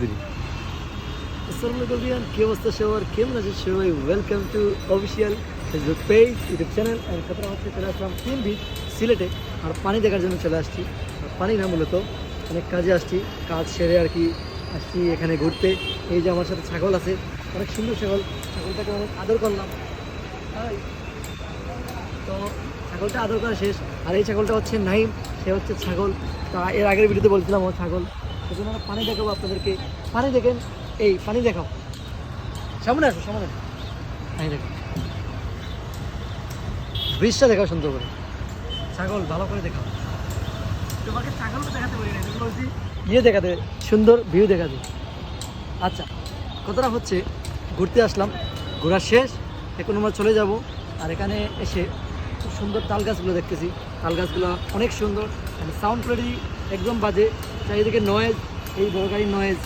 আসসালামু আলাইকুম, কি অবস্থা সবার, কেমন আছে সবাই? Welcome to official Facebook page, YouTube channel and কথা হচ্ছে চলে আসলাম তিন বিচ সিলেটে। আর পানি দেখার জন্য চলে আসছি। আর পানি না, মূলত অনেক কাজে আসছি, কাজ সেরে আর কি আসছি এখানে ঘুরতে। এই যে আমার সাথে ছাগল আছে, অনেক সুন্দর ছাগল, ছাগলটাকে অনেক আদর করলাম। তাই তো ছাগলটা আদর করা শেষ। আর এই ছাগলটা হচ্ছে নাইম, সে হচ্ছে ছাগল। তা এর আগের ভিডিওতে বলছিলাম ও ছাগল। সেজন্য আমরা পানি দেখাবো আপনাদেরকে। পানি দেখেন, এই পানি দেখাও, সামনে আসো, সামনে আসো, পানি দেখো, ব্রিজটা দেখাও সুন্দর করে। ছাগল ভালো করে দেখাও, তোমাকে ছাগলটা দেখাতে পারি না, তুমি বলছি দেখাতে, সুন্দর ভিউ দেখাতে। আচ্ছা, কথাটা হচ্ছে ঘুরতে আসলাম, ঘোরা শেষ, এখন আমরা চলে যাব। আর এখানে এসে খুব সুন্দর তাল গাছগুলো দেখতেছি। তাল গাছগুলো অনেক সুন্দর, সাউন্ড কোয়ালিটি একদম বাজে, চারিদিকে নয়েজ, এই বড় গাড়ির নয়েজ,